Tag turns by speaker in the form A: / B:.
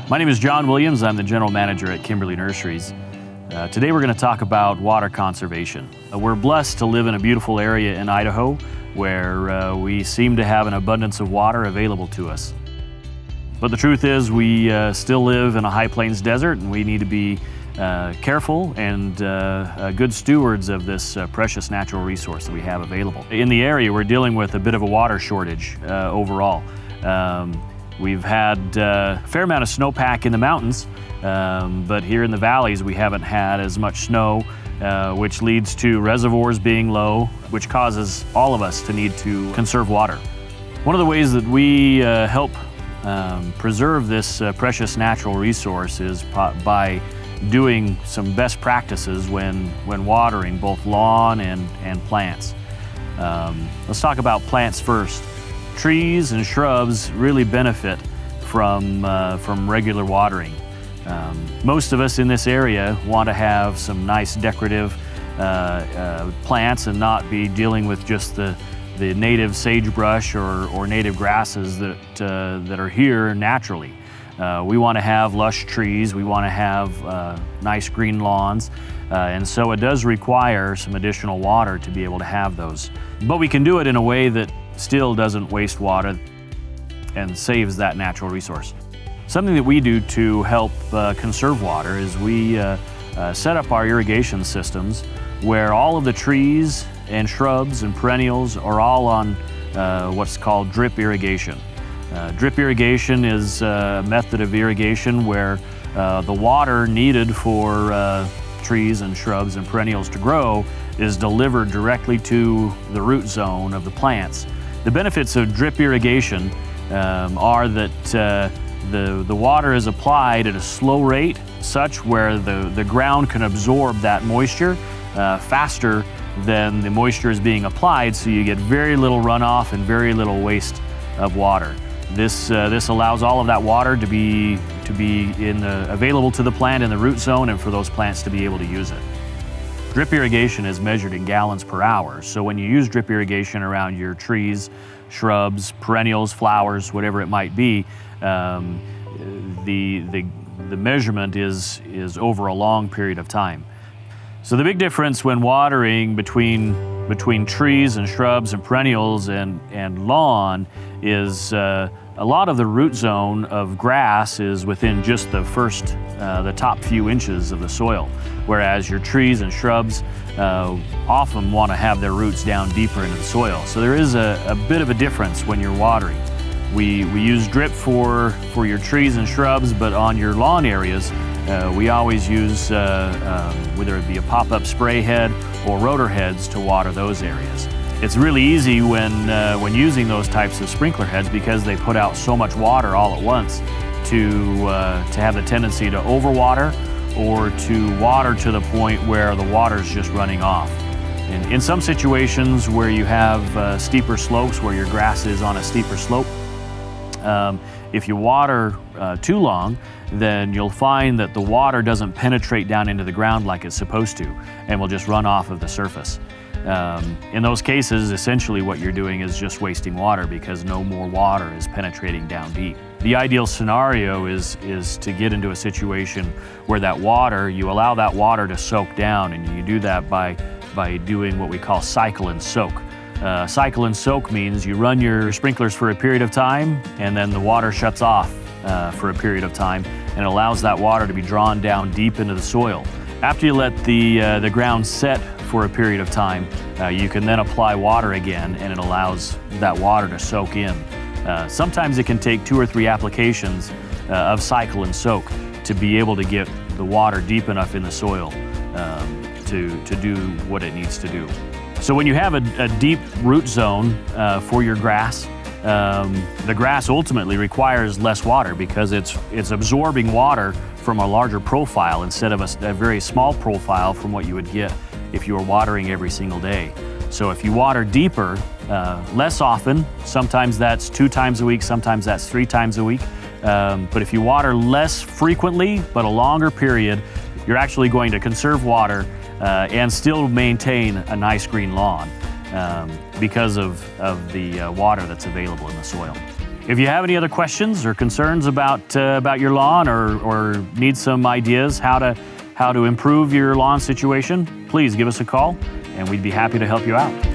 A: My name is John Williams. I'm the general manager at Kimberly Nurseries. Today we're going to talk about water conservation. We're blessed to live in a beautiful area in Idaho where we seem to have an abundance of water available to us. But the truth is we still live in a high plains desert, and we need to be careful and good stewards of this precious natural resource that we have available. In the area, we're dealing with a bit of a water shortage overall. We've had a fair amount of snowpack in the mountains, but here in the valleys we haven't had as much snow, which leads to reservoirs being low, which causes all of us to need to conserve water. One of the ways that we help preserve this precious natural resource is by doing some best practices when watering both lawn and plants. Let's talk about plants first. Trees and shrubs really benefit from regular watering. Most of us in this area want to have some nice decorative plants and not be dealing with just the native sagebrush or native grasses that are here naturally. We want to have lush trees, we want to have nice green lawns, and so it does require some additional water to be able to have those. But we can do it in a way that still doesn't waste water and saves that natural resource. Something that we do to help conserve water is we set up our irrigation systems where all of the trees and shrubs and perennials are all on what's called drip irrigation. Drip irrigation is a method of irrigation where the water needed for trees and shrubs and perennials to grow is delivered directly to the root zone of the plants. The benefits of drip irrigation are that the water is applied at a slow rate, such where the ground can absorb that moisture faster than the moisture is being applied, so you get very little runoff and very little waste of water. This allows all of that water to be available to the plant in the root zone and for those plants to be able to use it. Drip irrigation is measured in gallons per hour, so when you use drip irrigation around your trees, shrubs, perennials, flowers, whatever it might be, the measurement is over a long period of time. So the big difference when watering between trees and shrubs and perennials and lawn is a lot of the root zone of grass is within just the top few inches of the soil, whereas your trees and shrubs often want to have their roots down deeper into the soil. So there is a bit of a difference when you're watering. We use drip for your trees and shrubs, but on your lawn areas, we always use whether it be a pop-up spray head or rotor heads to water those areas. It's really easy when using those types of sprinkler heads because they put out so much water all at once to have the tendency to overwater or to water to the point where the water's just running off. In some situations where you have steeper slopes, where your grass is on a steeper slope, if you water too long, then you'll find that the water doesn't penetrate down into the ground like it's supposed to and will just run off of the surface. In those cases, essentially what you're doing is just wasting water because no more water is penetrating down deep. The ideal scenario is to get into a situation where you allow that water to soak down, and you do that by doing what we call cycle and soak. Cycle and soak means you run your sprinklers for a period of time, and then the water shuts off for a period of time, and it allows that water to be drawn down deep into the soil. After you let the ground set for a period of time, you can then apply water again, and it allows that water to soak in. Sometimes it can take 2 or 3 applications of cycle and soak to be able to get the water deep enough in the soil to do what it needs to do. So when you have a deep root zone for your grass, the grass ultimately requires less water because it's absorbing water from a larger profile instead of a very small profile from what you would get if you were watering every single day. So if you water deeper, less often, sometimes that's 2 times a week, sometimes that's 3 times a week, but if you water less frequently but a longer period, you're actually going to conserve water and still maintain a nice green lawn because of the water that's available in the soil. If you have any other questions or concerns about your lawn, or need some ideas how to improve your lawn situation, please give us a call and we'd be happy to help you out.